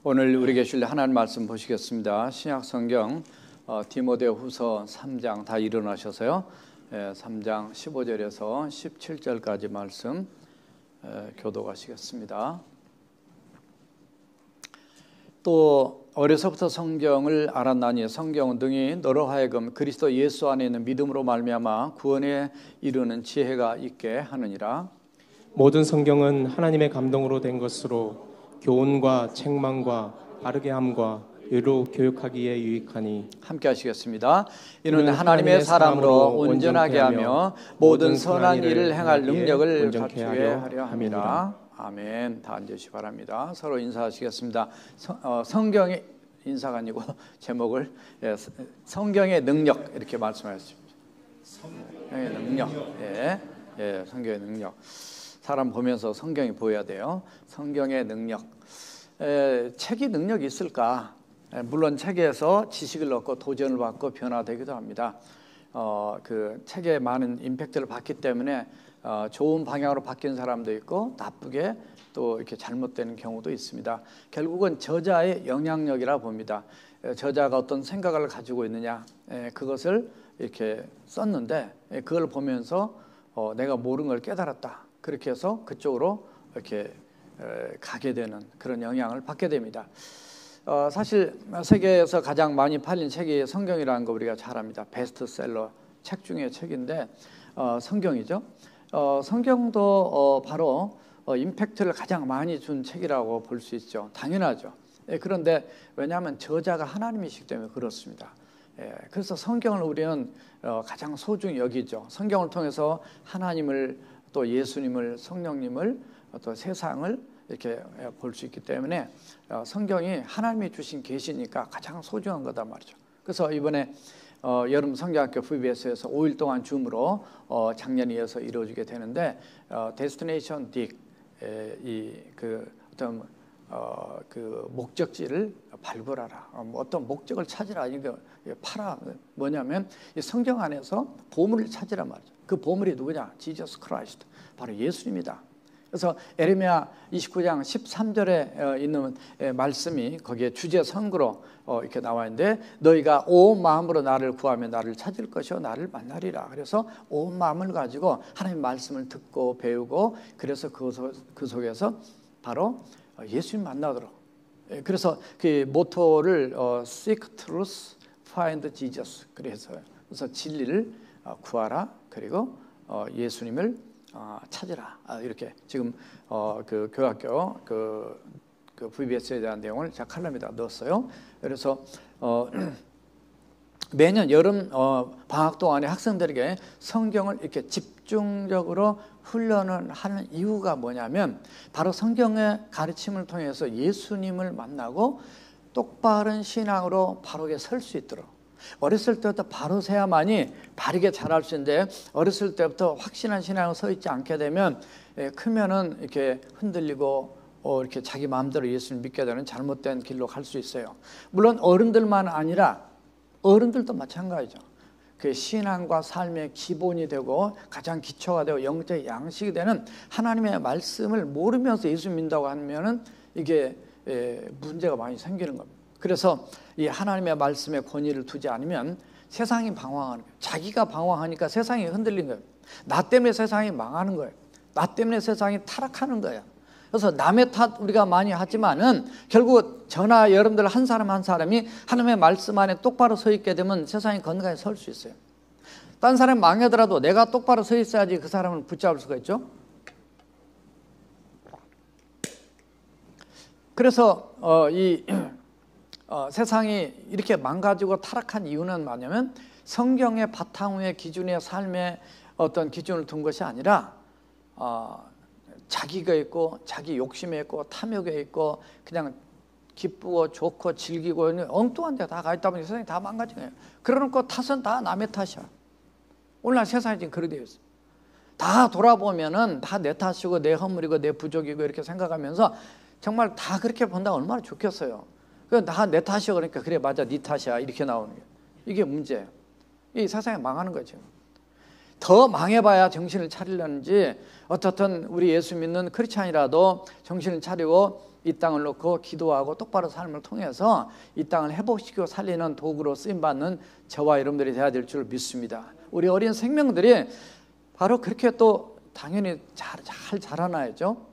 오늘 우리에게 주실 하나님 말씀 보시겠습니다. 신약 성경 디모데후서 3장 다 일어나셔서요. 3장 15절에서 17절까지 말씀 교독하시겠습니다. 또 어려서부터 성경을 알았나니 성경은 등이 너로 하여금 그리스도 예수 안에 있는 믿음으로 말미암아 구원에 이르는 지혜가 있게 하느니라. 모든 성경은 하나님의 감동으로 된 것으로 교훈과 책망과 바르게 함과 의로 교육하기에 유익하니. 함께 하시겠습니다. 이는 하나님의 사람으로 온전하게 하며 모든 선한 일을 행할 능력을 갖추게 하려 함이라. 아멘. 다 앉으시 바랍니다. 서로 인사하시겠습니다. 성경의 인사가 아니고 제목을 성경의 능력 이렇게 말씀하셨습니다. 성경의 능력. 성경의 능력. 사람 보면서 성경이 보여야 돼요. 성경의 능력. 책이 능력이 있을까? 물론 책에서 지식을 얻고 도전을 받고 변화되기도 합니다. 그 책에 많은 임팩트를 받기 때문에 좋은 방향으로 바뀐 사람도 있고 나쁘게 또 이렇게 잘못되는 경우도 있습니다. 결국은 저자의 영향력이라 봅니다. 저자가 어떤 생각을 가지고 있느냐, 그것을 이렇게 썼는데 그걸 보면서 내가 모르는 걸 깨달았다. 그렇게 해서 그쪽으로 이렇게 가게 되는 그런 영향을 받게 됩니다. 사실 세계에서 가장 많이 팔린 책이 성경이라는 거 우리가 잘 압니다. 베스트셀러 책 중에 책인데 성경이죠. 성경도 바로 임팩트를 가장 많이 준 책이라고 볼 수 있죠. 당연하죠. 그런데 왜냐하면 저자가 하나님이시기 때문에 그렇습니다. 그래서 성경을 우리는 가장 소중히 여기죠. 성경을 통해서 하나님을 또 예수님을 성령님을 또 세상을 이렇게 볼 수 있기 때문에 성경이 하나님이 주신 계시니까 가장 소중한 거다 말이죠. 그래서 이번에 여름 성경학교 VBS에서 5일 동안 줌으로 작년에 이어서 이루어지게 되는데 데스티네이션 딕 그 어떤 그 목적지를 발굴하라. 어떤 목적을 찾으라. 이거 파라. 뭐냐면 이 성경 안에서 보물을 찾으란 말이죠. 그 보물이 누구냐? 지저스 크라이스트. 바로 예수님이다. 그래서 에레미야 29장 13절에 있는 말씀이 거기에 주제 선구로 이렇게 나와 있는데 너희가 온 마음으로 나를 구하며 나를 찾을 것이요 나를 만나리라. 그래서 온 마음을 가지고 하나님의 말씀을 듣고 배우고 그래서 그 속에서 바로 예수님 만나도록. 그래서 그 모토를 Seek truth, find Jesus. 그래서 진리를 구하라. 그리고 예수님을 찾으라. 이렇게 지금 그 교학교 그 VBS에 대한 내용을 제가 칼럼에다 넣었어요. 그래서 매년 여름 방학 동안에 학생들에게 성경을 이렇게 집중적으로 훈련을 하는 이유가 뭐냐면 바로 성경의 가르침을 통해서 예수님을 만나고 똑바른 신앙으로 바르게 설 수 있도록. 어렸을 때부터 바로 서야만이 바르게 자랄 수 있는데 어렸을 때부터 확신한 신앙으로 서 있지 않게 되면 크면은 이렇게 흔들리고 이렇게 자기 마음대로 예수를 믿게 되는 잘못된 길로 갈 수 있어요. 물론 어른들만 아니라 어른들도 마찬가지죠. 그 신앙과 삶의 기본이 되고 가장 기초가 되고 영적 양식이 되는 하나님의 말씀을 모르면서 예수 믿는다고 하면은 이게 문제가 많이 생기는 겁니다. 그래서 이 하나님의 말씀에 권위를 두지 않으면 세상이 방황하는 거예요. 자기가 방황하니까 세상이 흔들린 거예요. 나 때문에 세상이 망하는 거예요. 나 때문에 세상이 타락하는 거예요. 그래서 남의 탓 우리가 많이 하지만은 결국 저나 여러분들 한 사람 한 사람이 하나님의 말씀 안에 똑바로 서 있게 되면 세상이 건강히 설 수 있어요. 딴 사람이 망하더라도 내가 똑바로 서 있어야지 그 사람을 붙잡을 수가 있죠. 그래서 세상이 이렇게 망가지고 타락한 이유는 뭐냐면 성경의 바탕 위에 기준의 삶의 어떤 기준을 둔 것이 아니라 자기가 있고 자기 욕심에 있고 탐욕에 있고 그냥 기쁘고 좋고 즐기고 엉뚱한 데 다 가 있다 보니 세상이 다 망가진 거예요. 그러놓고 탓은 다 남의 탓이야. 오늘날 세상이 지금 그렇게 되어 있어요. 다 돌아보면은 다 내 탓이고 내 허물이고 내 부족이고 이렇게 생각하면서 정말 다 그렇게 본다면 얼마나 좋겠어요. 다 내 탓이야. 그러니까 그래 맞아 네 탓이야 이렇게 나오는 거예요. 이게 문제예요. 이 세상이 망하는 거죠. 더 망해봐야 정신을 차리려는지 어떻든 우리 예수 믿는 크리스찬이라도 정신을 차리고 이 땅을 놓고 기도하고 똑바로 삶을 통해서 이 땅을 회복시키고 살리는 도구로 쓰임받는 저와 여러분들이 되어야 될 줄 믿습니다. 우리 어린 생명들이 바로 그렇게 또 당연히 잘 자라나야죠.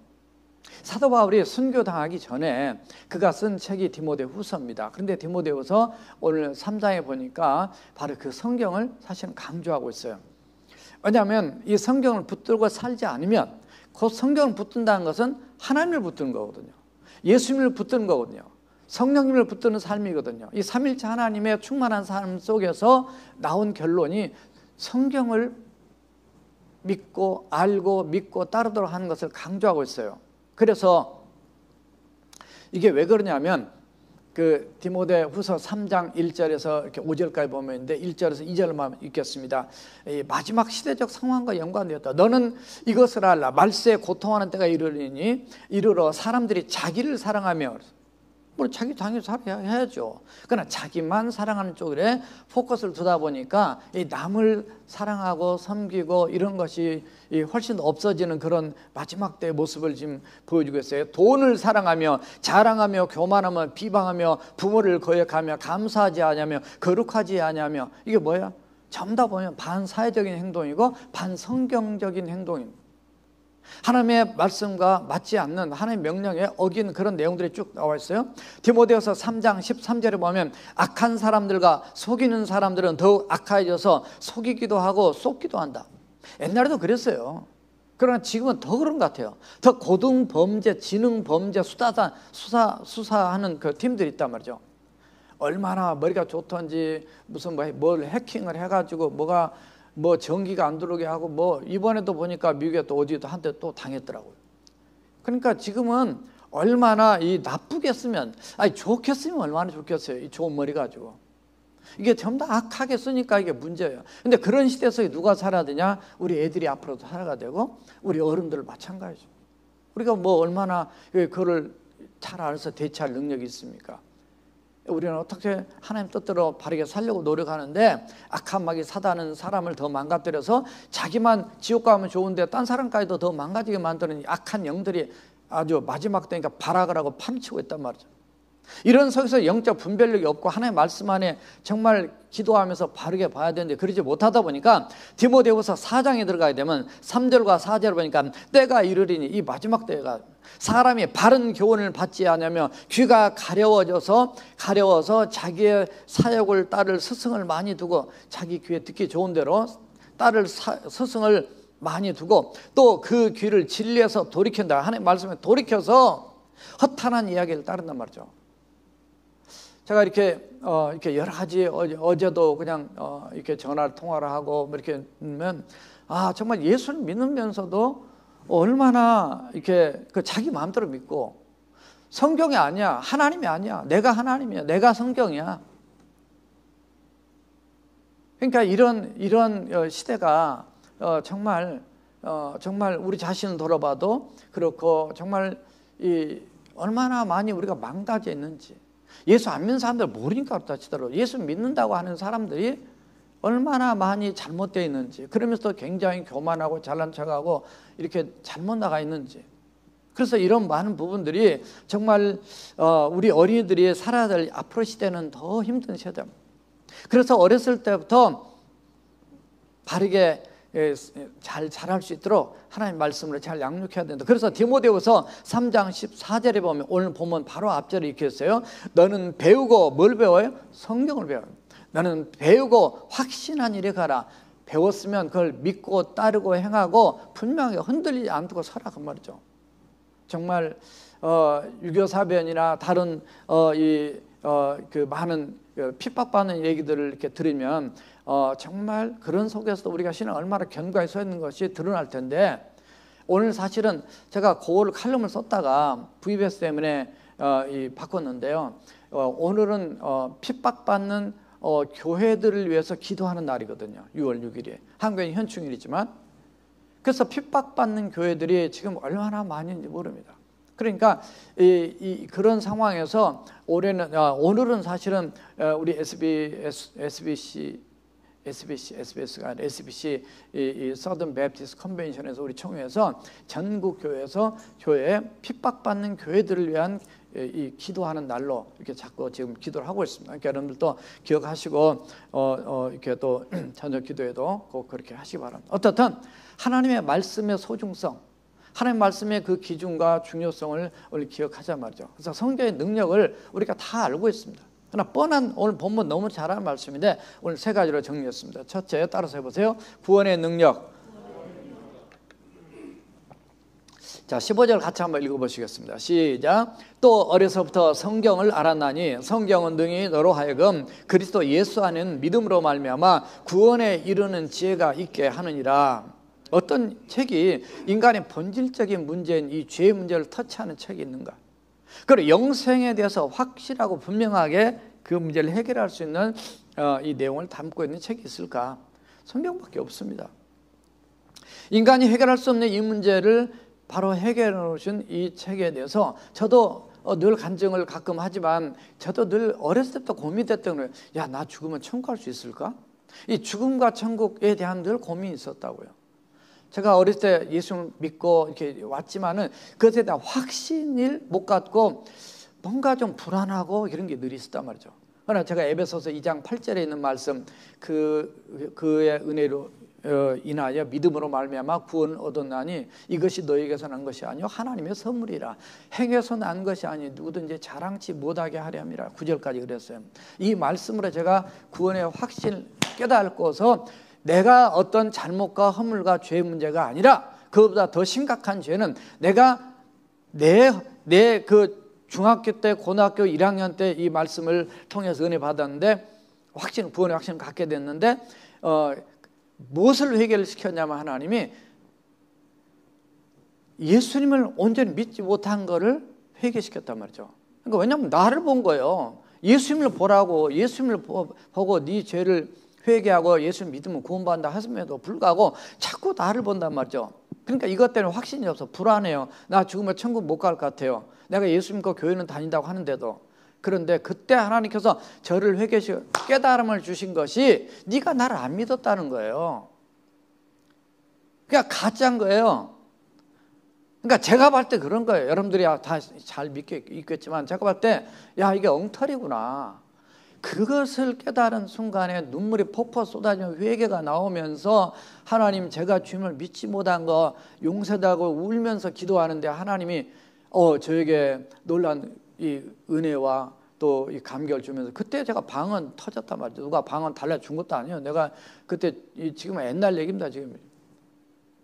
사도 바울이 순교당하기 전에 그가 쓴 책이 디모데후서입니다. 그런데 디모데후서 오늘 3장에 보니까 바로 그 성경을 사실은 강조하고 있어요. 왜냐하면 이 성경을 붙들고 살지 않으면, 그 성경을 붙든다는 것은 하나님을 붙드는 거거든요. 예수님을 붙드는 거거든요. 성령님을 붙드는 삶이거든요. 이 삼일체 하나님의 충만한 삶 속에서 나온 결론이 성경을 믿고 알고 믿고 따르도록 하는 것을 강조하고 있어요. 그래서 이게 왜 그러냐면 그 디모데후서 3장 1절에서 이렇게 5절까지 보면 있는데 1절에서 2절만 읽겠습니다. 이 마지막 시대적 상황과 연관되었다. 너는 이것을 알라. 말세에 고통하는 때가 이르러 사람들이 자기를 사랑하며, 물론 자기 당연히 살아야죠. 그러나 자기만 사랑하는 쪽에 포커스를 두다 보니까 이 남을 사랑하고 섬기고 이런 것이 훨씬 없어지는 그런 마지막 때의 모습을 지금 보여주고 있어요. 돈을 사랑하며 자랑하며 교만하며 비방하며 부모를 거역하며 감사하지 아니하며 거룩하지 아니하며, 이게 뭐야? 전부 다 보면 반사회적인 행동이고 반성경적인 행동입니다. 하나님의 말씀과 맞지 않는 하나님의 명령에 어긴 그런 내용들이 쭉 나와 있어요. 디모데후서 3장 13절에 보면 악한 사람들과 속이는 사람들은 더욱 악해져서 속이기도 하고 쏟기도 한다. 옛날에도 그랬어요. 그러나 지금은 더 그런 것 같아요. 더 고등범죄, 지능범죄 수사하는 그 팀들이 있단 말이죠. 얼마나 머리가 좋던지 무슨 뭘 해킹을 해가지고 뭐 전기가 안 들어오게 하고, 뭐 이번에도 보니까 미국에 또 어디도 한테 또 당했더라고요. 그러니까 지금은 얼마나 이 나쁘게 쓰면, 아니 좋게 쓰면 얼마나 좋겠어요. 이 좋은 머리 가지고. 이게 전부 다 악하게 쓰니까 이게 문제예요. 근데 그런 시대에서 누가 살아야 되냐? 우리 애들이 앞으로도 살아가 되고 우리 어른들 마찬가지죠. 우리가 뭐 얼마나 그거를 잘 알아서 대처할 능력이 있습니까? 우리는 어떻게 하나님 뜻대로 바르게 살려고 노력하는데 악한 마귀 사단은 사람을 더 망가뜨려서 자기만 지옥 가면 좋은데 딴 사람까지도 더 망가지게 만드는 악한 영들이 아주 마지막 때니까 발악을 하고 판치고 있단 말이죠. 이런 속에서 영적 분별력이 없고 하나님의 말씀 안에 정말 기도하면서 바르게 봐야 되는데 그러지 못하다 보니까 디모데후서 4장에 들어가야 되면 3절과 4절을 보니까 때가 이르리니, 이 마지막 때가 사람이 바른 교훈을 받지 않으며 귀가 가려워서 자기의 사역을 따를 스승을 많이 두고, 자기 귀에 듣기 좋은 대로 따를 스승을 많이 두고 또 그 귀를 진리에서 돌이킨다. 하나님의 말씀에 돌이켜서 허탄한 이야기를 따른단 말이죠. 제가 이렇게 여러 가지 어제도 그냥 이렇게 전화 통화를 하고 뭐 이렇게 하면 정말 예수를 믿으면서도 얼마나 이렇게 그 자기 마음대로 믿고, 성경이 아니야, 하나님이 아니야, 내가 하나님이야, 내가 성경이야. 그러니까 이런 시대가 정말 우리 자신을 돌아봐도 그렇고, 정말 얼마나 많이 우리가 망가져 있는지. 예수 안 믿는 사람들 모르니까 그렇다 치더라도 예수 믿는다고 하는 사람들이 얼마나 많이 잘못되어 있는지, 그러면서 굉장히 교만하고 잘난 척하고 이렇게 잘못 나가 있는지. 그래서 이런 많은 부분들이 정말 우리 어린이들이 살아야 될 앞으로 시대는 더 힘든 시대입니다. 그래서 어렸을 때부터 바르게 잘 자랄 수 있도록 하나님 말씀을 잘 양육해야 된다. 그래서 디모데후서 3장 14절에 보면, 오늘 보면 바로 앞절에 이렇게 했어요. 너는 배우고, 뭘 배워요? 성경을 배워요. 너는 배우고 확신한 일에 가라. 배웠으면 그걸 믿고 따르고 행하고 분명히 흔들리지 않고 서라, 그 말이죠. 정말 유교사변이나 다른 그 많은 핍박받는 얘기들을 이렇게 들으면 정말 그런 속에서도 우리가 신앙 얼마나 견고하게 서 있는 것이 드러날 텐데, 오늘 사실은 제가 그거를 칼럼을 썼다가 VBS 때문에 바꿨는데요. 오늘은 핍박받는 교회들을 위해서 기도하는 날이거든요. 6월 6일이 한국의 현충일이지만, 그래서 핍박받는 교회들이 지금 얼마나 많은지 모릅니다. 그러니까 그런 상황에서 오늘은 사실은 우리 SBC SBC가 아니라 SBC 이 서든 베프티스트 컨벤션에서 우리 총회에서 전국 교회에서 교회에 핍박받는 교회들을 위한 이 기도하는 날로 이렇게 자꾸 지금 기도를 하고 있습니다. 그러니까 여러분들도 기억하시고 이렇게 또 저녁 기도에도 꼭 그렇게 하시기 바랍니다. 어떻든 하나님의 말씀의 소중성, 하나님의 말씀의 그 기준과 중요성을 우리 기억하자 말이죠. 그래서 성경의 능력을 우리가 다 알고 있습니다. 그러나 뻔한 오늘 본문 너무 잘 아는 말씀인데 오늘 세 가지로 정리했습니다. 첫째, 따라서 해보세요. 구원의 능력. 자, 15절 같이 한번 읽어보시겠습니다. 시작. 또 어려서부터 성경을 알았나니 성경은 능히 너로 하여금 그리스도 예수 안에는 믿음으로 말미암아 구원에 이르는 지혜가 있게 하느니라. 어떤 책이 인간의 본질적인 문제인 이 죄의 문제를 터치하는 책이 있는가? 그리고 영생에 대해서 확실하고 분명하게 그 문제를 해결할 수 있는 이 내용을 담고 있는 책이 있을까? 성경밖에 없습니다. 인간이 해결할 수 없는 이 문제를 바로 해결해 놓으신 이 책에 대해서 저도 늘 간증을 가끔 하지만 저도 늘 어렸을 때부터 고민됐던 거예요. 야, 나 죽으면 천국 갈 수 있을까? 이 죽음과 천국에 대한 늘 고민이 있었다고요. 제가 어렸을 때 예수를 믿고 이렇게 왔지만은 그것에 대한 확신을 못 갖고 뭔가 좀 불안하고 이런 게 늘 있었단 말이죠. 그러나 제가 에베소서 2장 8절에 있는 말씀 그의 은혜로 인하여 믿음으로 말미암아 구원을 얻었나니 이것이 너에게서 난 것이 아니요 하나님의 선물이라. 행해서 난 것이 아니 누구든지 자랑치 못하게 하려 함이라. 9절까지 그랬어요. 이 말씀으로 제가 구원의 확신을 깨닫고서 내가 어떤 잘못과 허물과 죄의 문제가 아니라 그것보다 더 심각한 죄는 내가 내 그 중학교 때 고등학교 1학년 때 이 말씀을 통해서 은혜 받았는데 구원의 확신을 갖게 됐는데 무엇을 해결시켰냐면 하나님이 예수님을 온전히 믿지 못한 거를 회개시켰단 말이죠. 그러니까 왜냐하면 나를 본 거예요. 예수님을 보라고, 예수님을 보고 네 죄를 회개하고 예수를 믿으면 구원받는다 하심에도 불구하고 자꾸 나를 본단 말이죠. 그러니까 이것 때문에 확신이 없어. 불안해요. 나 죽으면 천국 못 갈 것 같아요. 내가 예수 믿고 교회는 다닌다고 하는데도. 그런데 그때 하나님께서 저를 회개시켜 깨달음을 주신 것이 네가 나를 안 믿었다는 거예요. 그러니까 가짜인 거예요. 그러니까 제가 볼 때 그런 거예요. 여러분들이 다 잘 믿겠지만 제가 볼 때 야, 이게 엉터리구나. 그것을 깨달은 순간에 눈물이 폭포 쏟아지며 회개가 나오면서 하나님, 제가 주님을 믿지 못한 거 용서하고 울면서 기도하는데 하나님이 저에게 놀란 이 은혜와 또 이 감격을 주면서 그때 제가 방언 터졌단 말이죠. 누가 방언 달라준 것도 아니에요. 내가 그때 지금 옛날 얘기입니다. 지금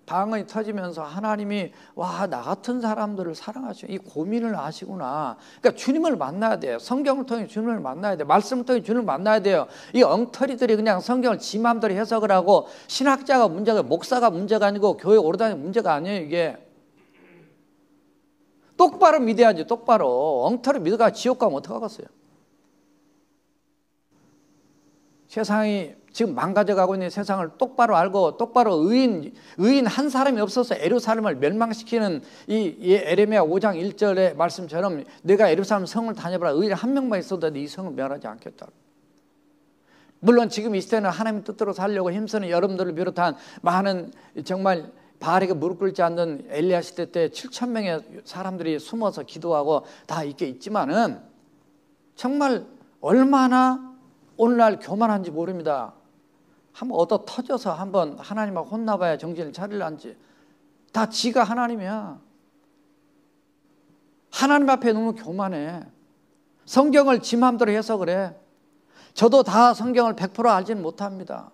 방언이 터지면서 하나님이 와, 나 같은 사람들을 사랑하시고 이 고민을 아시구나. 그러니까 주님을 만나야 돼요. 성경을 통해 주님을 만나야 돼요. 말씀을 통해 주님을 만나야 돼요. 이 엉터리들이 그냥 성경을 지 마음대로 해석을 하고 신학자가 문제가, 목사가 문제가 아니고 교회 오래 다니는 문제가 아니에요. 이게 똑바로 믿어야지. 똑바로 엉터리 믿어가 지옥 가면 어떡하겠어요. 세상이 지금 망가져가고 있는 세상을 똑바로 알고 똑바로 의인 한 사람이 없어서 예루살렘을 멸망시키는 이 에레미야 5장 1절의 말씀처럼 내가 예루살렘 성을 다녀보라. 의인 한 명만 있어도 이 성을 멸하지 않겠다. 물론 지금 이 시대는 하나님 뜻대로 살려고 힘쓰는 여러분들을 비롯한 많은 정말 바알에게 무릎 꿇지 않는 엘리야 시대 때 7,000명의 사람들이 숨어서 기도하고 다 있게 있지만은 정말 얼마나 오늘날 교만한지 모릅니다. 한번 얻어 터져서 한번 하나님하고 혼나봐야 정신을 차릴란지. 다 지가 하나님이야. 하나님 앞에 너무 교만해. 성경을 지 마음대로 해석을 해. 저도 다 성경을 100% 알지는 못합니다.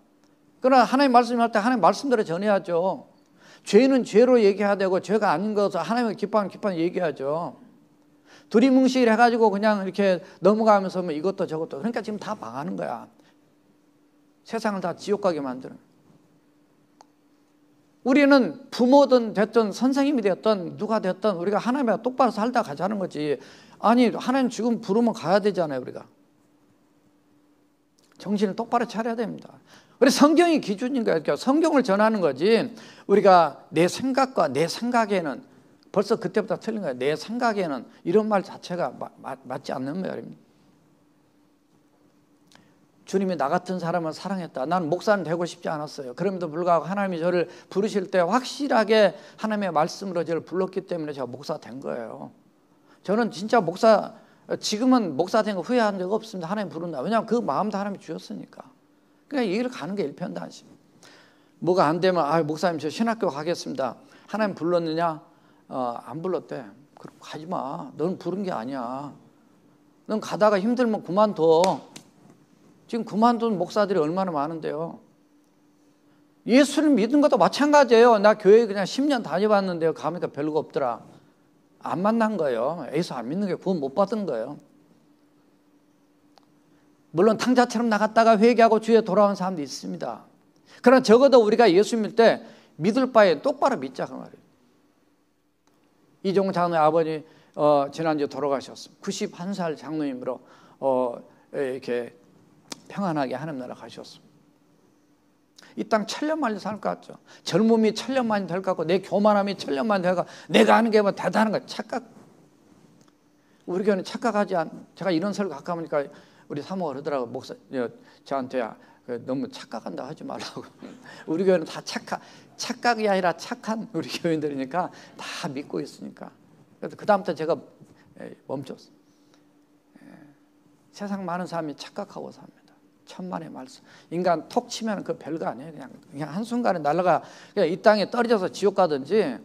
그러나 하나님 말씀할 때 하나님 말씀대로 전해야죠. 죄는 죄로 얘기해야 되고 죄가 아닌 것을 하나님을 기뻐하는 얘기하죠. 두리뭉실 해가지고 그냥 이렇게 넘어가면서 뭐 이것도 저것도. 그러니까 지금 다 망하는 거야. 세상을 다 지옥 가게 만드는. 우리는 부모든 됐든 선생님이 됐든 누가 됐든 우리가 하나님과 똑바로 살다 가자는 거지. 아니, 하나님 지금 부르면 가야 되잖아요. 우리가 정신을 똑바로 차려야 됩니다. 우리 성경이 기준인 거예요. 그러니까 성경을 전하는 거지. 우리가 내 생각과 내 생각에는 벌써 그때부터 틀린 거예요. 내 생각에는 이런 말 자체가 맞지 않는 말입니다. 주님이 나 같은 사람을 사랑했다. 나는 목사는 되고 싶지 않았어요. 그럼에도 불구하고 하나님이 저를 부르실 때 확실하게 하나님의 말씀으로 저를 불렀기 때문에 제가 목사 된 거예요. 저는 진짜 지금은 목사 된 거 후회한 적 없습니다. 하나님 부른다. 왜냐하면 그 마음도 하나님이 주셨으니까. 그냥 이 길을 가는 게 일편단심. 뭐가 안 되면 목사님 저 신학교 가겠습니다. 하나님 불렀느냐? 안 불렀대. 그럼 가지 마. 넌 부른 게 아니야. 넌 가다가 힘들면 그만둬. 지금 그만둔 목사들이 얼마나 많은데요. 예수를 믿은 것도 마찬가지예요. 나 교회 그냥 10년 다녀봤는데요. 가니까 별거 없더라. 안 만난 거예요. 예수 안 믿는 게 구원 못 받은 거예요. 물론 탕자처럼 나갔다가 회개하고 주에 돌아온 사람도 있습니다. 그러나 적어도 우리가 예수 믿을 때 믿을 바에 똑바로 믿자 그 말이에요. 이종 장로의 아버지 지난주에 돌아가셨습니다. 91살 장로님으로 이렇게 평안하게 하나님 나라 가셨습니다. 이 땅 천년만년 살 것 같죠. 젊음이 천년만년 될 것 같고 내 교만함이 천년만년 될 것 같고 내가 하는 게 뭐 대단한 거 착각. 우리 교회는 착각하지 않. 제가 이런 설교 가끔 하니까 우리 사모가 그러더라고. 목사 저한테 너무 착각한다 하지 말라고. 우리 교회는 다 착각이 아니라 착한 우리 교인들이니까 다 믿고 있으니까. 그래서 그 다음부터 제가 멈췄어요. 세상 많은 사람이 착각하고 삽니다. 천만의 말씀. 인간 톡 치면 그 별거 아니에요. 그냥 한순간에 날아가. 그냥 이 땅에 떨어져서 지옥 가든지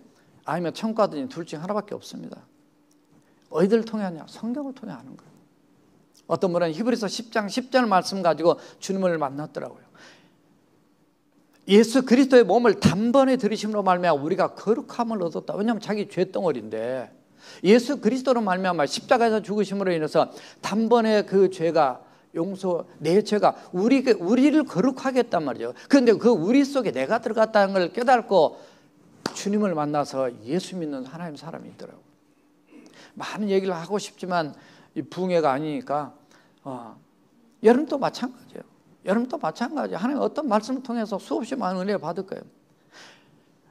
아니면 천국 가든지 둘 중 하나밖에 없습니다. 어디를 통해 하냐? 성경을 통해 하는 거예요. 어떤 분은 히브리서 10장 10절 말씀 가지고 주님을 만났더라고요. 예수 그리스도의 몸을 단번에 들이심으로 말미암아 우리가 거룩함을 얻었다. 왜냐하면 자기 죄덩어리인데 예수 그리스도로 말미암아 십자가에서 죽으심으로 인해서 단번에 그 죄가 내 죄가 우리를 거룩하게 했단 말이죠. 그런데 그 우리 속에 내가 들어갔다는 걸 깨닫고 주님을 만나서 예수 믿는 하나님 사람이 있더라고요. 많은 얘기를 하고 싶지만 이 부흥회가 아니니까 여러분도 마찬가지예요. 여러분도 마찬가지예요. 하나님 어떤 말씀을 통해서 수없이 많은 은혜를 받을 거예요.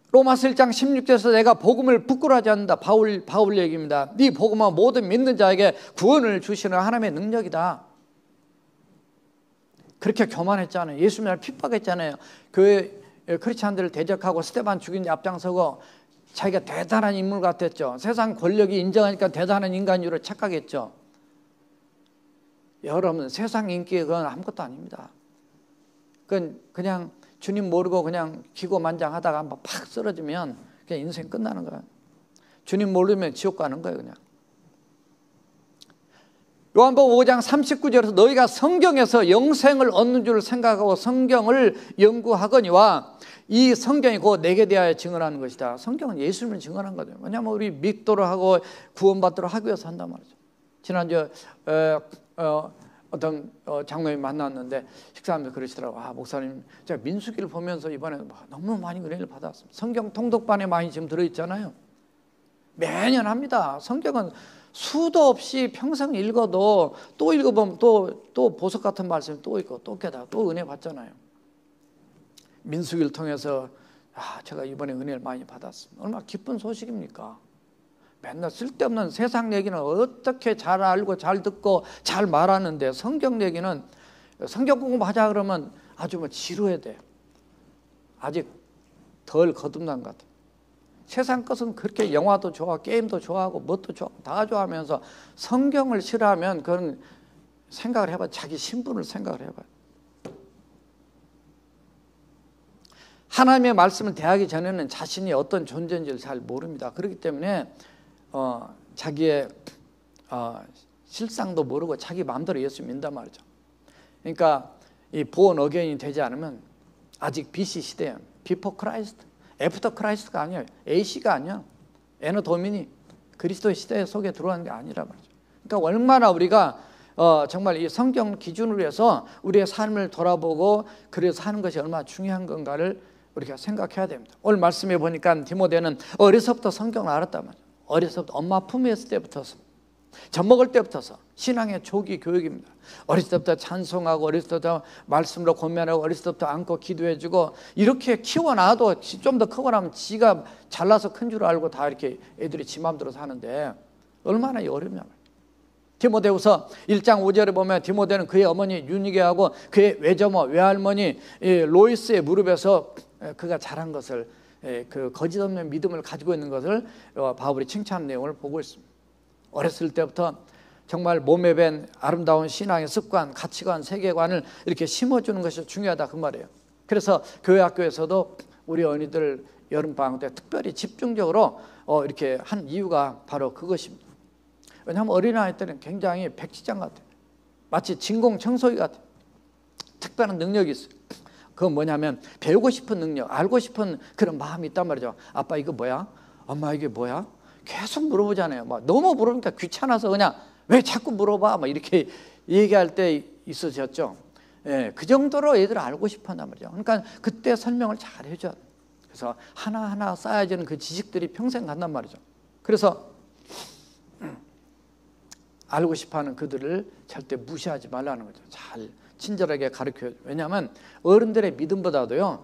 로마서 1장 16절에서 내가 복음을 부끄러워하지 않는다. 바울 얘기입니다. 네 복음은 모든 믿는 자에게 구원을 주시는 하나님의 능력이다. 그렇게 교만했잖아요. 예수님을 핍박했잖아요. 교회 크리스찬들을 대적하고 스데반 죽인 데 앞장서고 자기가 대단한 인물 같았죠. 세상 권력이 인정하니까 대단한 인간으로 착각했죠. 여러분 세상 인기에 그건 아무것도 아닙니다. 그건 그냥 주님 모르고 그냥 기고만장하다가 한번 팍 쓰러지면 그냥 인생 끝나는 거예요. 주님 모르면 지옥 가는 거예요. 그냥. 요한복음 5장 39절에서 너희가 성경에서 영생을 얻는 줄 생각하고 성경을 연구하거니와 이 성경이 곧 내게 대하여 증언하는 것이다. 성경은 예수님을 증언한 거죠. 왜냐하면 우리 믿도록 하고 구원받도록 하기 위해서 한단 말이죠. 지난주에 어떤 장로님 만났는데 식사하면서 그러시더라고요. 목사님 제가 민수기를 보면서 이번에 너무 많이 은혜를 받았습니다. 성경 통독반에 많이 지금 들어있잖아요. 매년 합니다. 성경은 수도 없이 평생 읽어도 또 읽어보면 또 보석 같은 말씀 또 읽고 또 깨닫고 또 은혜 받잖아요. 민수기를 통해서 제가 이번에 은혜를 많이 받았습니다. 얼마나 기쁜 소식입니까? 맨날 쓸데없는 세상 얘기는 어떻게 잘 알고 잘 듣고 잘 말하는데 성경 얘기는 성경 공부하자 그러면 아주 지루해야 돼요. 아직 덜 거듭난 것 같아요. 세상 것은 그렇게 영화도 좋아, 게임도 좋아하고 뭣도 좋아, 다 좋아하면서 성경을 싫어하면 그건 생각을 해봐. 자기 신분을 생각을 해봐. 하나님의 말씀을 대하기 전에는 자신이 어떤 존재인지를 잘 모릅니다. 그렇기 때문에 자기의 실상도 모르고 자기 마음대로 예수 믿는단 말이죠. 그러니까 이 born again이 되지 않으면 아직 BC 시대예요. Before Christ, After Christ가 아니에요. AC가 아니야. 에너 도미니 그리스도의 시대 속에 들어가는 게 아니라 말이죠. 그러니까 얼마나 우리가 정말 이 성경 기준으로 해서 우리의 삶을 돌아보고 그래서 사는 것이 얼마나 중요한 건가를 우리가 생각해야 됩니다. 오늘 말씀해 보니까 디모데는 어려서부터 성경을 알았단 말이에요. 어려서부터 엄마 품에 있을 때부터서 젖 먹을 때부터서 신앙의 조기 교육입니다. 어렸을 때부터 찬송하고 어렸을 때부터 말씀으로 권면하고 어렸을 때부터 안고 기도해주고 이렇게 키워놔도 좀 더 크고 나면 지가 잘나서 큰 줄 알고 다 이렇게 애들이 지 마음대로 사는데 얼마나 어렵냐. 디모데후서 1장 5절에 보면 디모데는 그의 어머니 유니게하고 그의 외조모 외할머니 로이스의 무릎에서 그가 자란 것을, 그 거짓 없는 믿음을 가지고 있는 것을 바울이 칭찬하는 내용을 보고 있습니다. 어렸을 때부터 정말 몸에 밴 아름다운 신앙의 습관, 가치관, 세계관을 이렇게 심어주는 것이 중요하다 그 말이에요. 그래서 교회 학교에서도 우리 어린이들 여름방학 때 특별히 집중적으로 이렇게 한 이유가 바로 그것입니다. 왜냐하면 어린아이 때는 굉장히 백지장 같아요. 마치 진공청소기 같아요. 특별한 능력이 있어요. 그건 뭐냐면 배우고 싶은 능력, 알고 싶은 그런 마음이 있단 말이죠. 아빠 이거 뭐야? 엄마 이게 뭐야? 계속 물어보잖아요. 막 너무 물어보니까 귀찮아서 그냥 왜 자꾸 물어봐? 막 이렇게 얘기할 때 있으셨죠. 예, 그 정도로 애들 알고 싶어 한단 말이죠. 그러니까 그때 설명을 잘 해줘야 돼요. 그래서 하나하나 쌓여지는 그 지식들이 평생 간단 말이죠. 그래서 알고 싶어하는 그들을 절대 무시하지 말라는 거죠. 잘 친절하게 가르쳐요. 왜냐하면 어른들의 믿음보다도요,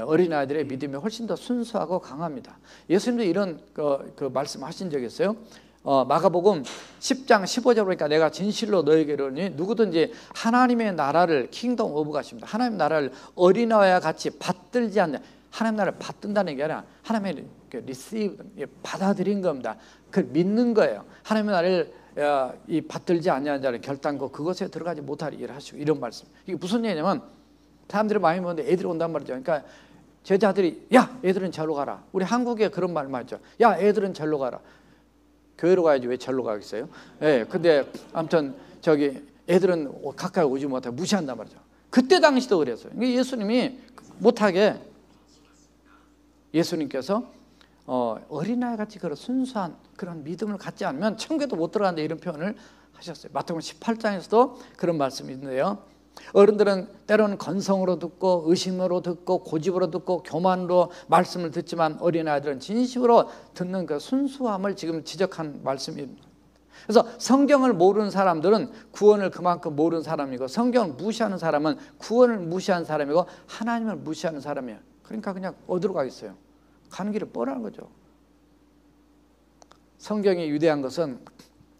어린아이들의 믿음이 훨씬 더 순수하고 강합니다. 예수님도 이런 그 말씀하신 적이 있어요. 마가복음 10장 15절 보니까 내가 진실로 너에게 이르노니 누구든지 하나님의 나라를 킹덤 오브 갓입니다. 하나님의 나라를 어린아이와 같이 받들지 않는, 하나님의 나라를 받든다는 게 아니라 하나님의 receive, 받아들인 겁니다. 그걸 믿는 거예요. 하나님의 나라를 이 받들지 않냐는 자는 결단코 그것에 들어가지 못하리 일을 하시고, 이런 말씀. 이게 무슨 얘기냐면 사람들이 많이 보는데 애들이 온단 말이죠. 그러니까 제자들이 야 애들은 절로 가라. 우리 한국에 그런 말 많죠. 야 애들은 절로 가라. 교회로 가야지 왜 절로 가겠어요? 예, 근데 아무튼 저기 애들은 가까이 오지 못하고 무시한단 말이죠. 그때 당시도 그랬어요. 예수님이 못하게, 예수님께서 어린아이 같이 그런 순수한 그런 믿음을 갖지 않으면 천국에도 못 들어간다, 이런 표현을 하셨어요. 마태복음 18장에서도 그런 말씀이 있는데요. 어른들은 때로는 건성으로 듣고 의심으로 듣고 고집으로 듣고 교만으로 말씀을 듣지만 어린아이들은 진심으로 듣는 그 순수함을 지금 지적한 말씀입니다. 그래서 성경을 모르는 사람들은 구원을 그만큼 모르는 사람이고, 성경을 무시하는 사람은 구원을 무시하는 사람이고, 하나님을 무시하는 사람이에요. 그러니까 그냥 어디로 가겠어요? 가는 길이 뻔한 거죠. 성경이 위대한 것은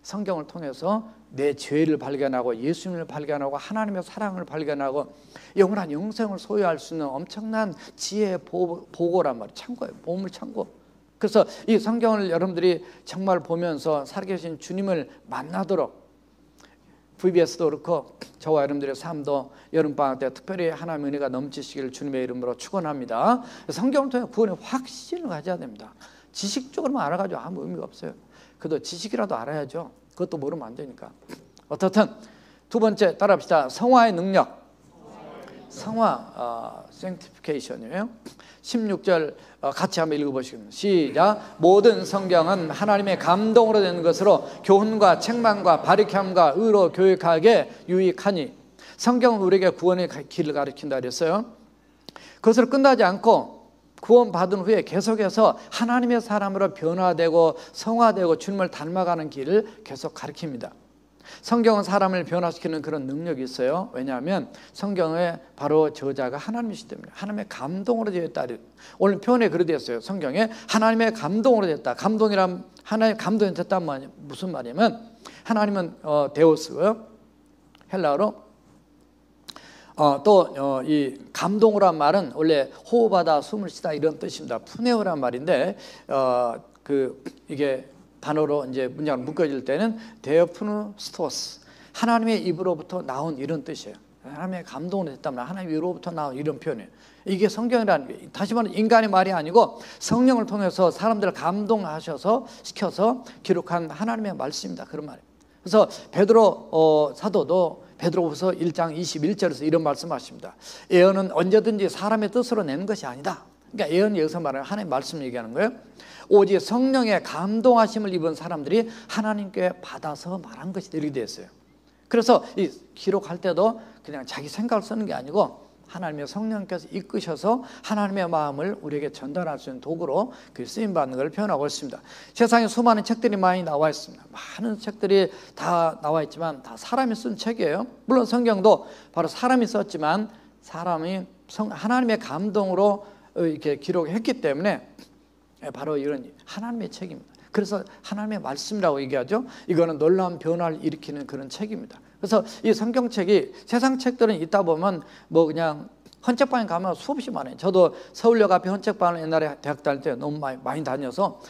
성경을 통해서 내 죄를 발견하고 예수님을 발견하고 하나님의 사랑을 발견하고 영원한 영생을 소유할 수 있는 엄청난 지혜의 보고란 말이에요. 창고예요. 보물 창고. 그래서 이 성경을 여러분들이 정말 보면서 살아계신 주님을 만나도록, VBS도 그렇고 저와 여러분들의 삶도 여름방학 때 특별히 하나님의 은혜가 넘치시기를 주님의 이름으로 축원합니다. 성경을 통해 구원의 확신을 가져야 됩니다. 지식적으로만 알아가지고 아무 의미가 없어요. 그래도 지식이라도 알아야죠. 그것도 모르면 안 되니까. 어떻든 두 번째 따라합시다. 성화의 능력. 성화, sanctification이에요. 16절 같이 한번 읽어보시겠습니다. 시작. 모든 성경은 하나님의 감동으로 된 것으로 교훈과 책망과 바리킴과 의로 교육하게 유익하니. 성경은 우리에게 구원의 길을 가르친다 그랬어요. 그것으로 끝나지 않고 구원받은 후에 계속해서 하나님의 사람으로 변화되고 성화되고 주님을 닮아가는 길을 계속 가르칩니다. 성경은 사람을 변화시키는 그런 능력이 있어요. 왜냐하면 성경의 바로 저자가 하나님이시기 때문에 하나님의 감동으로 되어 있다. 오늘 표현에 그렇게 되어 있어요. 성경에 하나님의 감동으로 됐다. 감동이란, 하나님의 감동이 됐다는 말이 무슨 말이냐면, 하나님은 데오스고요, 헬라어로 또 이 감동이란 말은 원래 호흡하다 숨을 쉬다 이런 뜻입니다. 푸네오란 말인데 이게 단어로 이제 문장을 묶어질 때는 데오프누스토스, 하나님의 입으로부터 나온 이런 뜻이에요. 하나님의 감동으로 됐다면 하나님의 입으로부터 나온 이런 표현이에요. 이게 성경이라는 게, 다시 말하면 인간의 말이 아니고 성령을 통해서 사람들을 감동하셔서 시켜서 기록한 하나님의 말씀입니다. 그런 말이에요. 그래서 베드로 사도도 베드로후서 1장 21절에서 이런 말씀하십니다. 예언은 언제든지 사람의 뜻으로 내는 것이 아니다. 그러니까 예언이 여기서 말하는 하나님의 말씀을 얘기하는 거예요. 오직 성령의 감동하심을 입은 사람들이 하나님께 받아서 말한 것이 이렇게 되어 있어요. 그래서 이 기록할 때도 그냥 자기 생각을 쓰는 게 아니고 하나님의 성령께서 이끄셔서 하나님의 마음을 우리에게 전달할 수 있는 도구로 그 쓰임받는 걸 표현하고 있습니다. 세상에 수많은 책들이 많이 나와 있습니다. 많은 책들이 다 나와 있지만 다 사람이 쓴 책이에요. 물론 성경도 바로 사람이 썼지만 사람이 하나님의 감동으로 이렇게 기록했기 때문에 바로 이런 하나님의 책입니다. 그래서 하나님의 말씀이라고 얘기하죠. 이거는 놀라운 변화를 일으키는 그런 책입니다. 그래서 이 성경책이 세상 책들은 있다 보면 뭐 그냥 헌책방에 가면 수없이 많아요. 저도 서울역 앞에 헌책방을 옛날에 대학 다닐 때 너무 많이 다녀서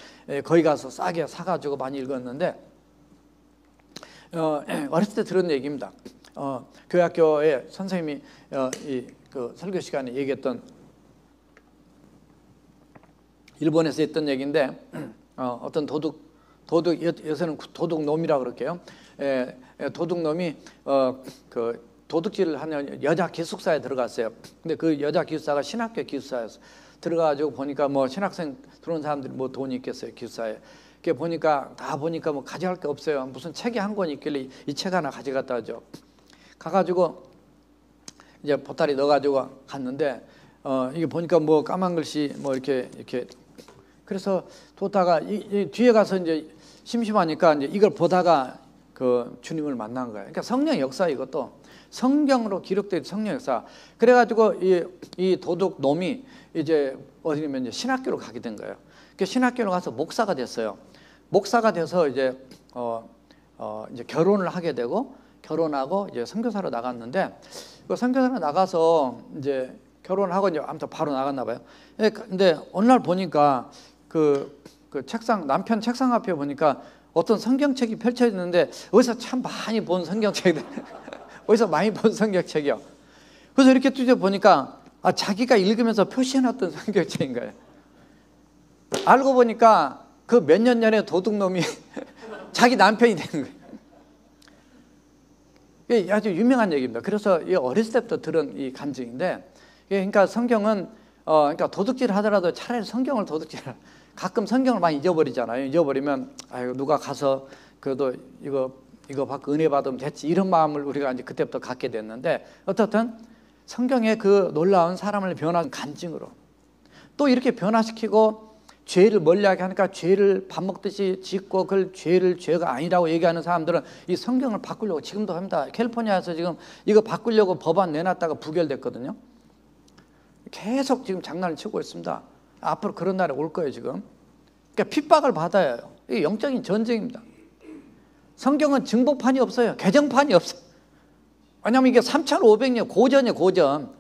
거기 가서 싸게 사가지고 많이 읽었는데 어렸을 때 들은 얘기입니다. 교회학교에 선생님이 그 설교 시간에 얘기했던 일본에서 했던 얘기인데 어떤 도둑 요새는 도둑놈이라고 그럴게요. 도둑놈이 그 도둑질을 하는 여자 기숙사에 들어갔어요. 근데 그 여자 기숙사가 신학교 기숙사였어. 들어가가지고 보니까 뭐 신학생 들어온 사람들이 뭐 돈이 있겠어요, 기숙사에. 그게 보니까 뭐 가져갈 게 없어요. 무슨 책이 한 권 있길래 이 책 하나 가져갔다 하죠. 가가지고 이제 보따리 넣어가지고 갔는데 이게 보니까 뭐 까만 글씨 뭐 이렇게 그래서 보다가 이 뒤에 가서 이제 심심하니까 이제 이걸 보다가 그 주님을 만난 거예요. 그러니까 성령 역사, 이것도 성경으로 기록된 성령 역사. 그래가지고 이 도둑 놈이 이제 어디냐면 이제 신학교로 가게 된 거예요. 그 신학교로 가서 목사가 됐어요. 목사가 돼서 이제 이제 결혼을 하게 되고 결혼하고 이제 선교사로 나갔는데 그 선교사로 나가서 이제 결혼하고 이제 아무튼 바로 나갔나 봐요. 근데 어느 날 보니까 그 책상, 남편 책상 앞에 보니까 어떤 성경책이 펼쳐 있는데 어디서 참 많이 본 성경책들 어디서 많이 본 성경책이요. 그래서 이렇게 뚜져 보니까 자기가 읽으면서 표시해놨던 성경책인 거예요. 알고 보니까 그 몇 년 전에 도둑놈이 자기 남편이 되는 거예요. 이게 아주 유명한 얘기입니다. 그래서 어렸을 때부터 들은 이 감정인데, 그러니까 성경은 그러니까 도둑질 하더라도 차라리 성경을 도둑질하라. 가끔 성경을 많이 잊어버리잖아요. 잊어버리면 아이고 누가 가서 그래도 이거 받고 은혜 받으면 됐지, 이런 마음을 우리가 이제 그때부터 갖게 됐는데, 어떻든 성경의 그 놀라운 사람을 변화한 간증으로 또 이렇게 변화시키고 죄를 멀리하게 하니까 죄를 밥 먹듯이 짓고 그걸 죄가 아니라고 얘기하는 사람들은 이 성경을 바꾸려고 지금도 합니다. 캘리포니아에서 지금 이거 바꾸려고 법안 내놨다가 부결됐거든요. 계속 지금 장난을 치고 있습니다. 앞으로 그런 날이 올 거예요 지금. 그러니까 핍박을 받아야 해요. 이게 영적인 전쟁입니다. 성경은 증복판이 없어요. 개정판이 없어요. 왜냐하면 이게 3,500년 고전이에요. 고전.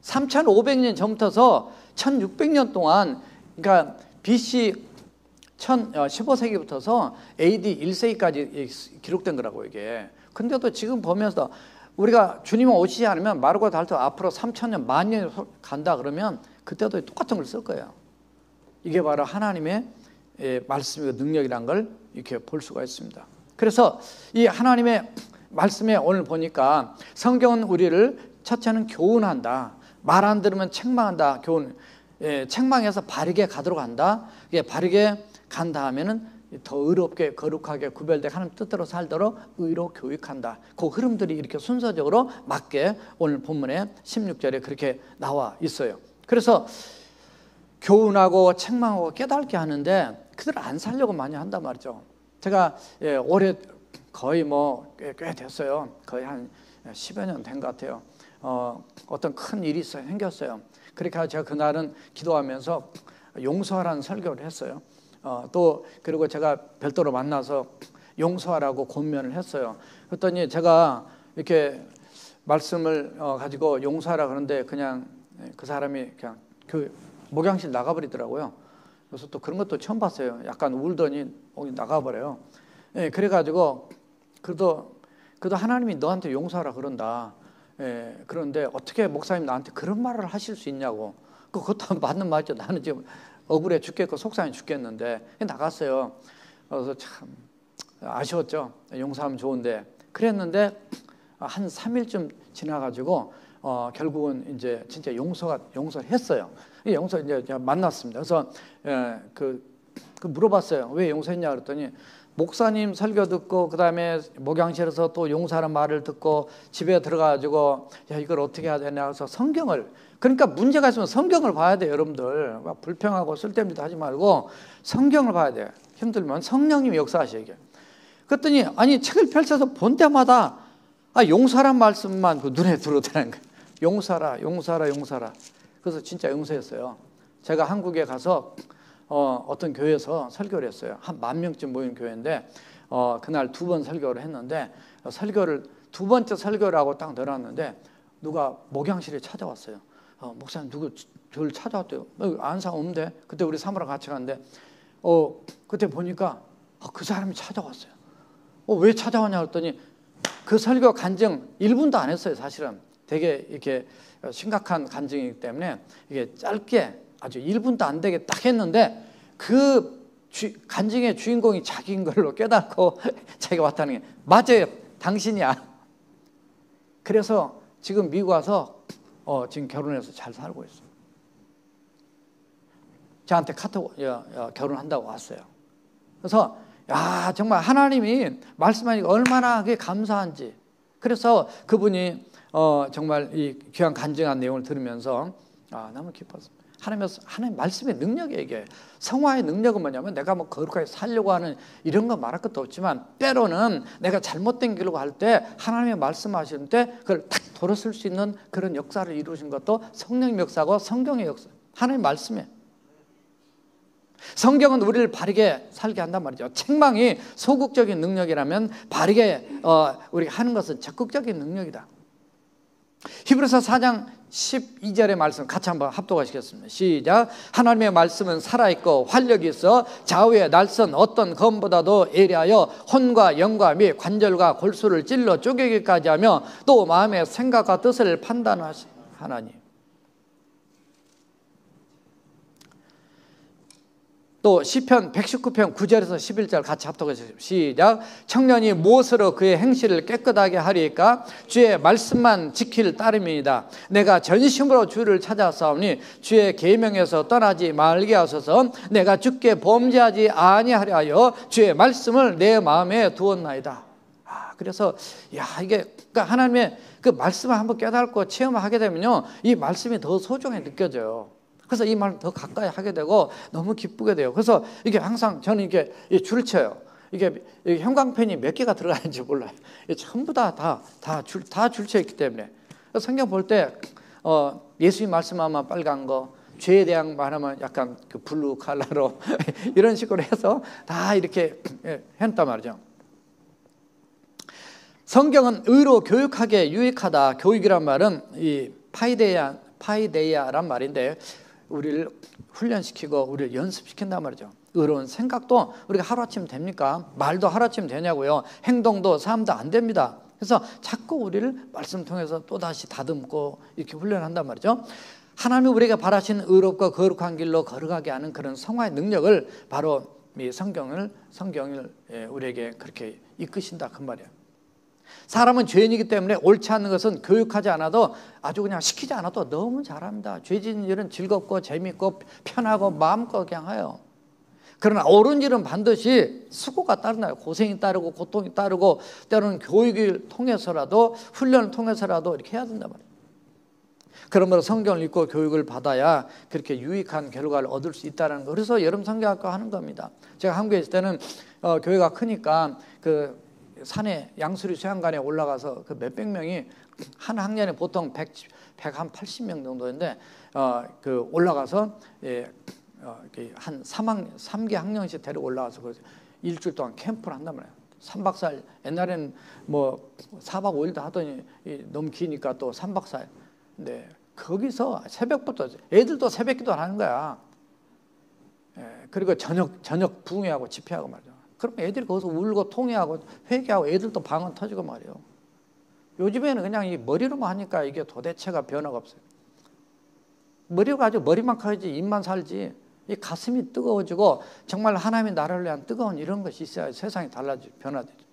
3,500년 전부터서 1,600년 동안, 그러니까 BC 15세기부터서 AD 1세기까지 기록된 거라고 이게. 근데도 지금 보면서 우리가 주님 오시지 않으면 마르고 닳도 앞으로 3,000년, 만년이 간다 그러면 그때도 똑같은 걸 쓸 거예요. 이게 바로 하나님의 말씀이고 능력이란 걸 이렇게 볼 수가 있습니다. 그래서 이 하나님의 말씀에 오늘 보니까 성경은 우리를 첫째는 교훈한다. 말 안 들으면 책망한다. 교훈. 책망해서 바르게 가도록 한다. 바르게 간다 하면은 더 의롭게 거룩하게 구별되게 하나님 뜻대로 살도록 의로 교육한다. 그 흐름들이 이렇게 순서적으로 맞게 오늘 본문에 16절에 그렇게 나와 있어요. 그래서 교훈하고 책망하고 깨닫게 하는데 그들 안 살려고 많이 한단 말이죠. 제가 올해 거의 꽤 됐어요. 거의 한 10여 년 된 것 같아요. 어떤 큰 일이 생겼어요. 그러니까 제가 그날은 기도하면서 용서하라는 설교를 했어요. 또 그리고 제가 별도로 만나서 용서하라고 권면을 했어요. 그랬더니 제가 이렇게 말씀을 가지고 용서하라 그러는데 그냥 그 사람이 그냥 그 목양실 나가버리더라고요. 그래서 또 그런 것도 처음 봤어요. 약간 울더니 나가버려요. 그래가지고 그래도 하나님이 너한테 용서하라 그런다. 그런데 어떻게 목사님 나한테 그런 말을 하실 수 있냐고. 그것도 맞는 말이죠. 나는 지금 억울해 죽겠고 속상해 죽겠는데 나갔어요. 그래서 참 아쉬웠죠. 용서하면 좋은데. 그랬는데 한 3일쯤 지나가지고 결국은 이제 진짜 용서를 했어요. 용서 이제 만났습니다. 그래서 그 물어봤어요. 왜 용서했냐 그랬더니 목사님 설교 듣고 그다음에 목양실에서 또 용서하는 말을 듣고 집에 들어가가지고 야 이걸 어떻게 해야 되냐 해서 성경을, 그러니까 문제가 있으면 성경을 봐야 돼요. 여러분들 막 불평하고 쓸데없는 짓 하지 말고 성경을 봐야 돼요. 힘들면 성령님이 역사하시게. 그랬더니 아니 책을 펼쳐서 본 때마다 용서란 말씀만 그 눈에 들어오더라는 거예요. 용서라. 그래서 진짜 용서했어요. 제가 한국에 가서 어떤 교회에서 설교를 했어요. 한 10,000명쯤 모인 교회인데 그날 2번 설교를 했는데 설교를 두 번째 설교를 하고 딱 내려왔는데 누가 목양실에 찾아왔어요. 목사님 누구 저를 찾아왔대요. 아는 사람 없는데 그때 우리 사모랑 같이 갔는데 그때 보니까 그 사람이 찾아왔어요. 왜 찾아왔냐 했더니 그 설교 간증 1분도 안 했어요. 사실은 되게 이렇게 심각한 간증이기 때문에 이게 짧게 아주 1분도 안 되게 딱 했는데 그 간증의 주인공이 자기인 걸로 깨닫고 자기가 왔다는 게 맞아요. 당신이야. 그래서 지금 미국 와서 지금 결혼해서 잘 살고 있어요. 저한테 카톡 결혼한다고 왔어요. 그래서 정말 하나님이 말씀하니까 얼마나 그게 감사한지. 그래서 그분이 정말 이 귀한 간증한 내용을 들으면서 너무 기뻤습니다. 하나님 말씀의 능력이 이게 성화의 능력은 뭐냐면 내가 뭐 거룩하게 살려고 하는 이런 거 말할 것도 없지만 때로는 내가 잘못된 길로 갈 때 하나님의 말씀하시는 때 그걸 탁 돌아설 수 있는 그런 역사를 이루신 것도 성령의 역사고 성경의 역사, 하나님의 말씀에. 성경은 우리를 바르게 살게 한단 말이죠. 책망이 소극적인 능력이라면 바르게 우리가 하는 것은 적극적인 능력이다. 히브리서 4장 12절의 말씀 같이 한번 합독하시겠습니다. 시작. 하나님의 말씀은 살아있고 활력이 있어 좌우의 날선 어떤 검보다도 예리하여 혼과 영과 및 관절과 골수를 찔러 쪼개기까지 하며 또 마음의 생각과 뜻을 판단하나니. 또 시편 119편 9절에서 11절 같이 합독하시죠. 시작. 청년이 무엇으로 그의 행실을 깨끗하게 하리까? 주의 말씀만 지킬 따름이니이다. 내가 전심으로 주를 찾아싸우니 주의 계명에서 떠나지 말게 하소서. 내가 주께 범죄하지 아니하려 하여 주의 말씀을 내 마음에 두었나이다. 그래서 이게 그러니까 하나님의 그 말씀을 한번 깨닫고 체험하게 되면요, 이 말씀이 더 소중하게 느껴져요. 그래서 이 말을 더 가까이 하게 되고 너무 기쁘게 돼요. 그래서 이게 항상 저는 이게 줄을 쳐요. 이게 형광펜이 몇 개가 들어가는지 몰라요. 전부 다 줄쳐 있기 때문에. 성경 볼 때 예수님 말씀하면 빨간 거, 죄에 대한 말하면 약간 그 블루 컬러로 이런 식으로 해서 다 이렇게 했단 말이죠. 성경은 의로 교육하게 유익하다. 교육이란 말은 이 파이데이아란 말인데 우리를 훈련시키고 우리를 연습시킨단 말이죠. 의로운 생각도 우리가 하루아침 됩니까? 말도 하루아침 되냐고요. 행동도 삶도 안 됩니다. 그래서 자꾸 우리를 말씀 통해서 또다시 다듬고 이렇게 훈련한단 말이죠. 하나님이 우리가 바라신 의롭고 거룩한 길로 걸어가게 하는 그런 성화의 능력을 바로 이 성경을 우리에게 그렇게 이끄신다 그 말이에요. 사람은 죄인이기 때문에 옳지 않는 것은 교육하지 않아도 아주 그냥 시키지 않아도 너무 잘합니다. 죄 짓는 일은 즐겁고 재밌고 편하고 마음껏 그냥 해요. 그러나 옳은 일은 반드시 수고가 따르나요. 고생이 따르고 고통이 따르고 때로는 교육을 통해서라도 훈련을 통해서라도 이렇게 해야 된단 말이에요. 그러므로 성경을 읽고 교육을 받아야 그렇게 유익한 결과를 얻을 수 있다는 거. 그래서 여름 성경학과 하는 겁니다. 제가 한국에 있을 때는 교회가 크니까 그 산에 양수리 수양관에 올라가서 그 몇백 명이 한 학년에 보통 180명 정도인데 그 올라가서 한 3개 학년씩 데리고 올라가서 일주일 동안 캠프를 한단 말이에요. 3박 4일. 옛날에는 뭐 4박 5일도 하더니 너무 기니까 또 3박 4일. 근데 거기서 새벽부터 애들도 새벽 기도를 하는 거야. 그리고 저녁 부흥회하고 집회하고 말이죠. 그럼 애들이 거기서 울고 통회하고 회개하고 애들도 방언 터지고 말이에요. 요즘에는 그냥 이 머리로만 하니까 이게 도대체가 변화가 없어요. 머리가 가지고 머리만 커야지 입만 살지. 이 가슴이 뜨거워지고 정말 하나님의 나라를 위한 뜨거운 이런 것이 있어야 세상이 달라지고 변화되죠.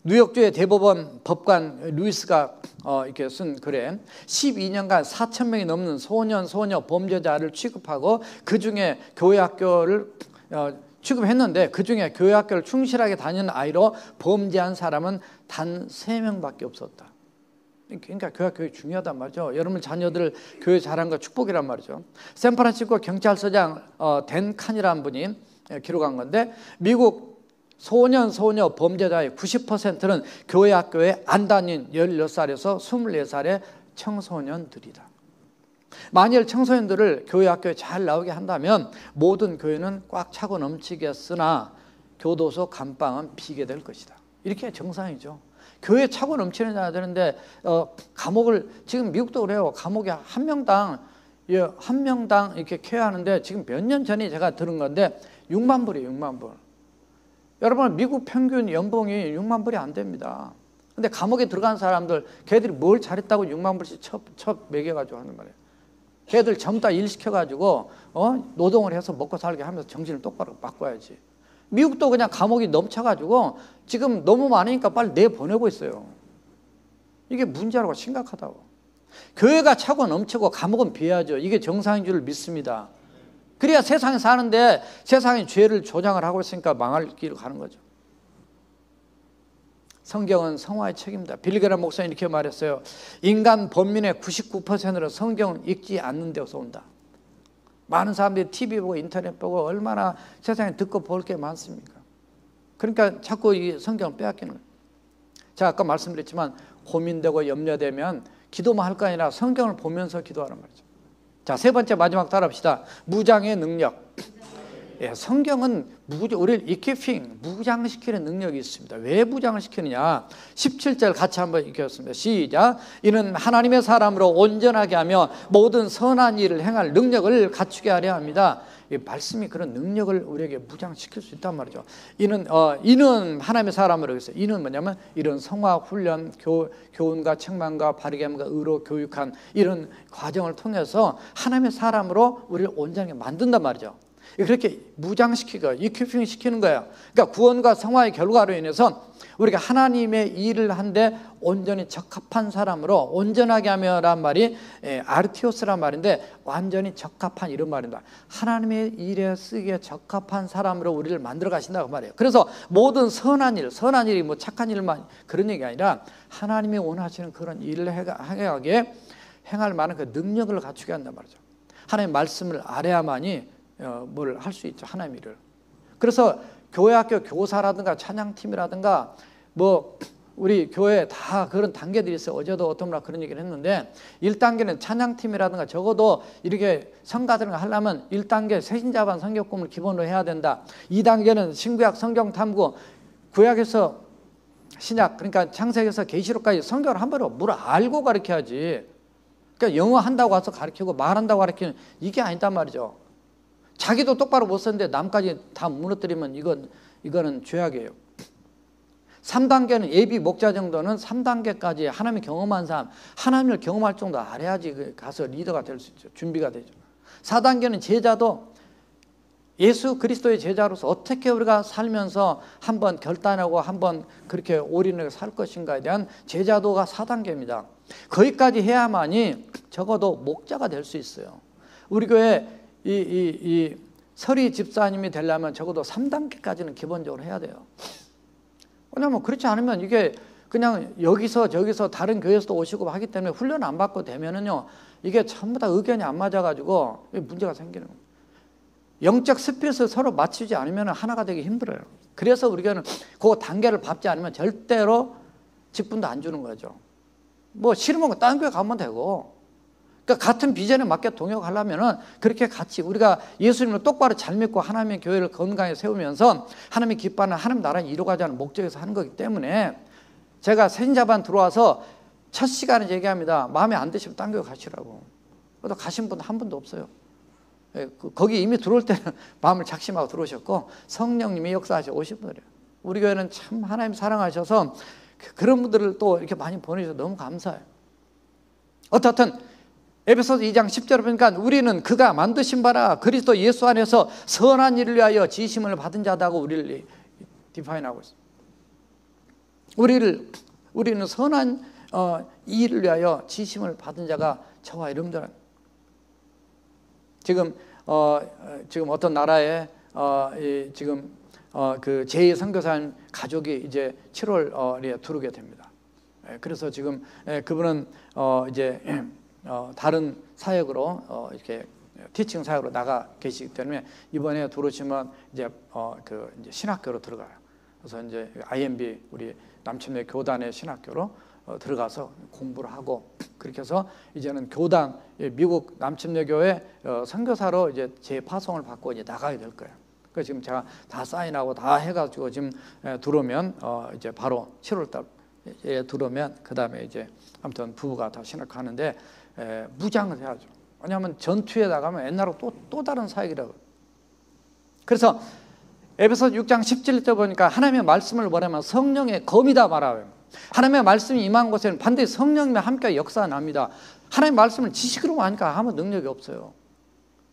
뉴욕주의 대법원 법관 루이스가 이렇게 쓴 글에 12년간 4,000명이 넘는 소녀 범죄자를 취급하고 그중에 교회 학교를 취급했는데 그중에 교회 학교를 충실하게 다니는 아이로 범죄한 사람은 단 3명밖에 없었다. 그러니까 교회 학교가 중요하단 말이죠. 여러분 자녀들 교회 잘한 거 축복이란 말이죠. 샌프란시스코 경찰서장 댄 칸이라는 분이 기록한 건데 미국 소녀 범죄자의 90%는 교회 학교에 안 다닌 16살에서 24살의 청소년들이다. 만일 청소년들을 교회 학교에 잘 나오게 한다면 모든 교회는 꽉 차고 넘치겠으나 교도소 감방은 비게 될 것이다. 이렇게 정상이죠. 교회 차고 넘치는 자야 되는데 감옥을 지금 미국도 그래요. 감옥에 한 명당 이렇게 케어하는데 지금 몇 년 전에 제가 들은 건데 6만 불이에요. 6만 불. 여러분 미국 평균 연봉이 6만 불이 안 됩니다. 근데 감옥에 들어간 사람들 걔들이 뭘 잘했다고 6만 불씩 첩 매겨가지고 하는 말이에요. 걔들 전부 다 일 시켜가지고 노동을 해서 먹고 살게 하면서 정신을 똑바로 바꿔야지. 미국도 그냥 감옥이 넘쳐가지고 지금 너무 많으니까 빨리 내보내고 있어요. 이게 문제라고 심각하다고. 교회가 차고 넘치고 감옥은 비야죠. 이게 정상인 줄 믿습니다. 그래야 세상에 사는데 세상이 죄를 조장을 하고 있으니까 망할 길을 가는 거죠. 성경은 성화의 책입니다. 빌리 그레이엄 목사님 이렇게 말했어요. 인간 범민의 99%는 성경을 읽지 않는 데서 온다. 많은 사람들이 TV 보고 인터넷 보고 얼마나 세상에 듣고 볼 게 많습니까? 그러니까 자꾸 이 성경을 빼앗기는 거예요. 제가 아까 말씀드렸지만 고민되고 염려되면 기도만 할 거 아니라 성경을 보면서 기도하는 말이죠. 자, 세 번째 마지막 따라합시다. 무장의 능력. 예, 성경은 우리를 equipping, 무장시키는 능력이 있습니다. 왜 무장을 시키느냐? 17절 같이 한번 읽겠습니다. 시작. 이는 하나님의 사람으로 온전하게 하며 모든 선한 일을 행할 능력을 갖추게 하려 합니다. 이 말씀이 그런 능력을 우리에게 무장시킬 수 있단 말이죠. 이는 하나님의 사람으로 했어요. 이는 뭐냐면 이런 성화 훈련, 교훈과 책망과 바르게 함과 의로 교육한 이런 과정을 통해서 하나님의 사람으로 우리를 온전하게 만든단 말이죠. 그렇게 무장시키고 이큐핑 시키는 거예요. 그러니까 구원과 성화의 결과로 인해서 우리가 하나님의 일을 한데 온전히 적합한 사람으로 온전하게 하며란 말이 아르티오스란 말인데 완전히 적합한 이런 말입니다. 하나님의 일에 쓰기에 적합한 사람으로 우리를 만들어 가신다고 말해요. 그래서 모든 선한 일이 뭐 착한 일만 그런 얘기가 아니라 하나님이 원하시는 그런 일을 행하게 행할 만한 그 능력을 갖추게 한단 말이죠. 하나님의 말씀을 알아야만이 뭘 할 수 있죠. 하나님 일을. 그래서 교회 학교 교사라든가 찬양팀이라든가 뭐 우리 교회에 다 그런 단계들이 있어요. 어제도 어떤 분과 그런 얘기를 했는데 1단계는 찬양팀이라든가 적어도 이렇게 성가들을 하려면 1단계 새신자반 성경 공부를 기본으로 해야 된다. 2단계는 신구약 성경 탐구, 구약에서 신약 그러니까 창세기에서 계시록까지 성경을 한 번으로 뭘 알고 가르쳐야지. 그러니까 영어 한다고 와서 가르치고 말한다고 가르치는 이게 아니단 말이죠. 자기도 똑바로 못 썼는데 남까지 다 무너뜨리면 이거는 죄악이에요. 3단계는 예비 목자 정도는 3단계까지 하나님을 경험한 사람, 하나님을 경험할 정도 알아야지 가서 리더가 될 수 있죠. 준비가 되죠. 4단계는 제자도 예수 그리스도의 제자로서 어떻게 우리가 살면서 한번 결단하고 한번 그렇게 올인을 살 것인가에 대한 제자도가 4단계입니다. 거기까지 해야만이 적어도 목자가 될 수 있어요. 우리 교회 이 서리 집사님이 되려면 적어도 3단계까지는 기본적으로 해야 돼요. 왜냐하면 그렇지 않으면 이게 그냥 여기서 저기서 다른 교회에서도 오시고 하기 때문에 훈련 안 받고 되면은요 이게 전부 다 의견이 안 맞아가지고 문제가 생기는 거예요. 영적 스피릿을 서로 맞추지 않으면 하나가 되기 힘들어요. 그래서 우리 교회는 그 단계를 밟지 않으면 절대로 직분도 안 주는 거죠. 뭐 싫으면 다른 교회 가면 되고. 그러니까 같은 비전에 맞게 동역하려면은 그렇게 같이 우리가 예수님을 똑바로 잘 믿고 하나님의 교회를 건강하게 세우면서 하나님이 기뻐하는 하나님 나라를 이루고자 하는 목적에서 하는 거기 때문에 제가 새신자반 들어와서 첫 시간에 얘기합니다. 마음에 안 드시면 딴 교회 가시라고. 그래도 가신 분 한 분도 없어요. 거기 이미 들어올 때는 마음을 작심하고 들어오셨고 성령님이 역사하셔 오신 분들이에요. 우리 교회는 참 하나님 사랑하셔서 그런 분들을 또 이렇게 많이 보내주셔서 너무 감사해요. 어떻든 에베소서 2장 10절을 보니까 우리는 그가 만드신 바라 그리스도 예수 안에서 선한 일을 위하여 지으심을 받은 자다고 우리를 디파인하고 있습니다. 우리는 선한 일을 위하여 지으심을 받은 자가 저와 여러분들은 지금 어떤 나라에 지금 그 제2 선교사님 가족이 이제 7월에 들어오게 됩니다. 그래서 지금 그분은 이제 다른 사역으로 이렇게 티칭 사역으로 나가 계시기 때문에 이번에 들어오시면 이제 이제 신학교로 들어가요. 그래서 이제 IMB 우리 남천대 교단의 신학교로 들어가서 공부를 하고 그렇게 해서 이제는 교당 미국 남침여교회 선교사로 이제 재파송을 받고 이제 나가야 될 거예요. 그래서 지금 제가 다 사인하고 다 해가지고 지금 들어오면 이제 바로 7월달에 들어오면 그 다음에 이제 아무튼 부부가 다 신학하는데 무장을 해야죠. 왜냐하면 전투에 나가면 옛날하고 또 다른 사역이라고. 그래서 에베소서 6장 17절 보니까 하나님의 말씀을 뭐냐면 성령의 검이다 말하요. 하나님의 말씀이 임한 곳에는 반드시 성령님이 함께 역사가 납니다. 하나님의 말씀을 지식으로만 하니까 아무 능력이 없어요.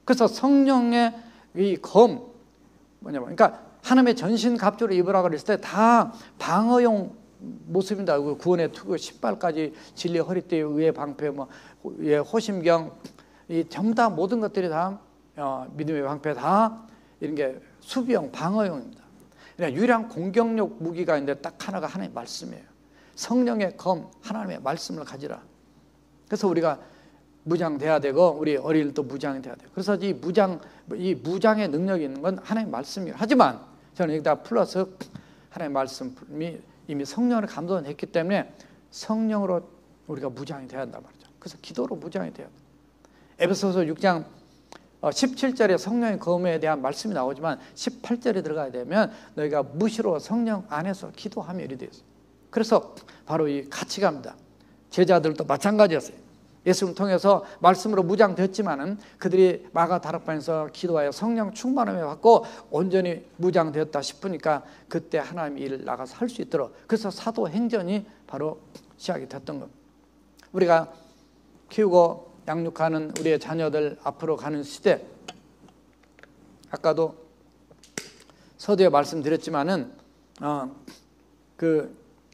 그래서 성령의 이 검 뭐냐면 그러니까 하나님의 전신 갑주를 입으라고 그랬을 때 다 방어용 모습입니다. 구원의 투구 신발까지 진리 허리띠 의의 방패 뭐 의 호심경 이 전부 다 모든 것들이 다 믿음의 방패 다 이런 게 수비용 방어용입니다. 그러니까 유일한 공격력 무기가 있는데 딱 하나가 하나님의 말씀이에요. 성령의 검 하나님의 말씀을 가지라. 그래서 우리가 무장돼야 되고 우리 어린이도 무장이 돼야 돼요. 그래서 이 무장의 능력이 있는 건 하나님의 말씀이에요. 하지만 저는 여기다 플러스 하나님의 말씀이 이미 성령을 감동했기 때문에 성령으로 우리가 무장이 돼야 한단 말이죠. 그래서 기도로 무장이 돼야 돼요. 에베소서 6장 17절에 성령의 검에 대한 말씀이 나오지만 18절에 들어가야 되면 너희가 무시로 성령 안에서 기도하며 이리 되어 있어요. 그래서 바로 이 같이 갑니다. 제자들도 마찬가지였어요. 예수님을 통해서 말씀으로 무장됐지만은 그들이 마가 다락방에서 기도하여 성령 충만함을 받고 온전히 무장되었다 싶으니까 그때 하나님의 일을 나가서 할 수 있도록 그래서 사도행전이 바로 시작이 됐던 겁니다. 우리가 키우고 양육하는 우리의 자녀들 앞으로 가는 시대, 아까도 서두에 말씀드렸지만은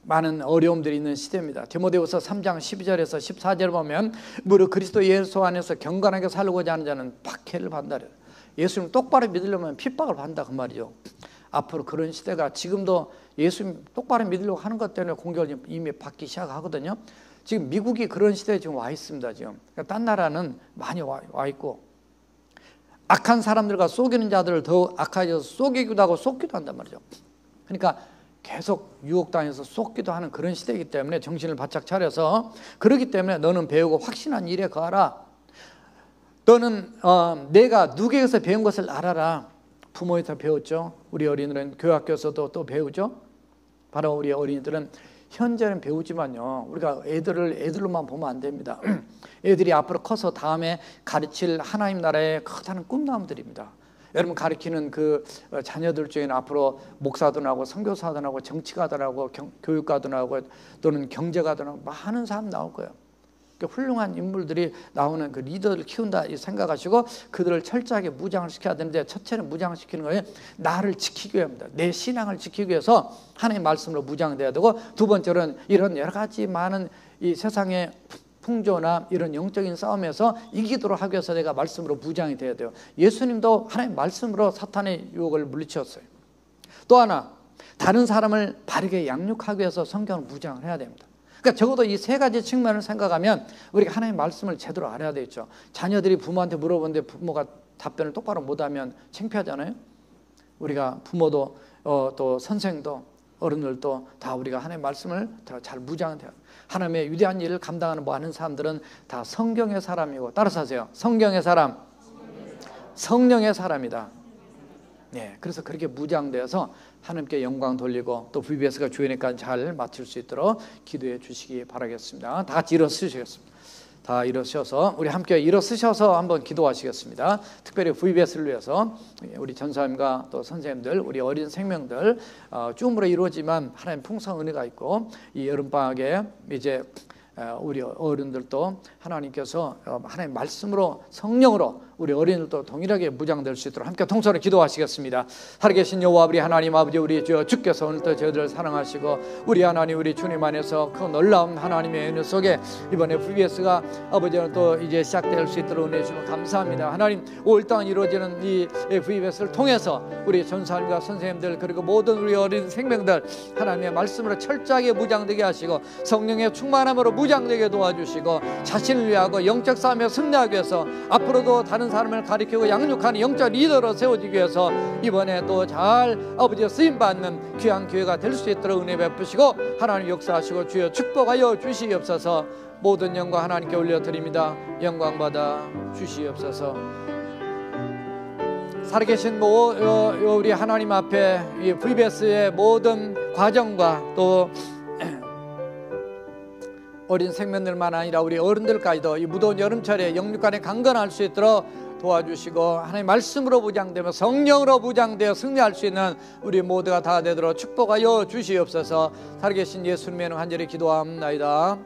많은 어려움들이 있는 시대입니다. 디모데후서 3장 12절에서 14절 보면 무릇 그리스도 예수 안에서 경건하게 살고자 하는 자는 박해를 받는다. 예수님 똑바로 믿으려면 핍박을 받는다 그 말이죠. 앞으로 그런 시대가 지금도 예수님 똑바로 믿으려고 하는 것 때문에 공격을 이미 받기 시작하거든요. 지금 미국이 그런 시대에 지금 와 있습니다. 지금 그러니까 딴 나라는 많이 와 있고 악한 사람들과 속이는 자들을 더 악하여서 속이기도 하고 쏟기도 한단 말이죠. 그러니까 계속 유혹당해서 쏟기도 하는 그런 시대이기 때문에 정신을 바짝 차려서 그렇기 때문에 너는 배우고 확신한 일에 거하라. 너는 내가 누구에게서 배운 것을 알아라. 부모에서 배웠죠. 우리 어린이들은 교학교에서도 또 배우죠. 바로 우리 어린이들은 현재는 배우지만요 우리가 애들을 애들로만 보면 안 됩니다. 애들이 앞으로 커서 다음에 가르칠 하나님 나라의 커다란 꿈나무들입니다. 여러분 가르치는 그 자녀들 중에는 앞으로 목사도 나오고 선교사도 나오고 정치가도 나오고 교육가도 나오고 또는 경제가도 나오고 많은 사람 나올 거예요. 그러니까 훌륭한 인물들이 나오는 그 리더를 키운다 이 생각하시고 그들을 철저하게 무장을 시켜야 되는데 첫째는 무장을 시키는 거예요. 나를 지키기 위함입니다. 내 신앙을 지키기 위해서 하나님의 말씀으로 무장돼야 되고 두 번째는 이런 여러 가지 많은 이 세상의 풍조나 이런 영적인 싸움에서 이기도록 하기 위해서 내가 말씀으로 무장이 돼야 돼요. 예수님도 하나님의 말씀으로 사탄의 유혹을 물리쳤어요. 또 하나 다른 사람을 바르게 양육하기 위해서 성경을 무장을 해야 됩니다. 그러니까 적어도 이 세 가지 측면을 생각하면 우리가 하나님의 말씀을 제대로 알아야 되겠죠. 자녀들이 부모한테 물어보는데 부모가 답변을 똑바로 못하면 창피하잖아요. 우리가 부모도 또 선생도 어른들도 다 우리가 하나님의 말씀을 잘 무장해야 돼요. 하나님의 위대한 일을 감당하는 많은 사람들은 다 성경의 사람이고 따라서 하세요. 성경의 사람, 성령의 사람이다. 네, 그래서 그렇게 무장되어서 하나님께 영광 돌리고 또 VBS가 주연회까지 잘 마칠 수 있도록 기도해 주시기 바라겠습니다. 다 같이 일어서시겠습니다. 다 일어서셔서 우리 함께 일어서셔서 한번 기도하시겠습니다. 특별히 VBS를 위해서 우리 전사님과 또 선생님들, 우리 어린 생명들 쭈물어 이루어지만 하나님 풍성한 은혜가 있고 이 여름방학에 이제 우리 어른들도 하나님께서 하나님의 말씀으로 성령으로 우리 어린이들도 동일하게 무장될 수 있도록 함께 통성으로 기도하시겠습니다. 살아계신 여호와 우리 하나님 아버지 우리 주께서 오늘도 저희들을 사랑하시고 우리 하나님 우리 주님 안에서 그 놀라운 하나님의 은혜 속에 이번에 VBS가 아버지는 또 이제 시작될 수 있도록 은혜 주시면 감사합니다. 하나님 올 땅 이루어지는 이 VBS를 통해서 우리 전사님과 선생님들 그리고 모든 우리 어린 생명들 하나님의 말씀으로 철저하게 무장되게 하시고 성령의 충만함으로 무장되게 도와주시고 자신을 위하고 영적 싸움에 승리하기 위해서 앞으로도 다른 다른 사람을 가리키고 양육하는 영적 리더로 세워지기 위해서 이번에 또 잘 아버지의 쓰임받는 귀한 교회가 될 수 있도록 은혜 베푸시고 하나님 역사하시고 주여 축복하여 주시옵소서. 모든 영광 하나님께 올려드립니다. 영광 받아 주시옵소서. 살아계신 우리 하나님 앞에 이 VBS의 모든 과정과 또 어린 생명들만 아니라 우리 어른들까지도 이 무더운 여름철에 영육간에 강건할 수 있도록 도와주시고 하나님 말씀으로 무장되며 성령으로 무장되어 승리할 수 있는 우리 모두가 다 되도록 축복하여 주시옵소서. 살아계신 예수님의 이름으로 간절히 기도합니다.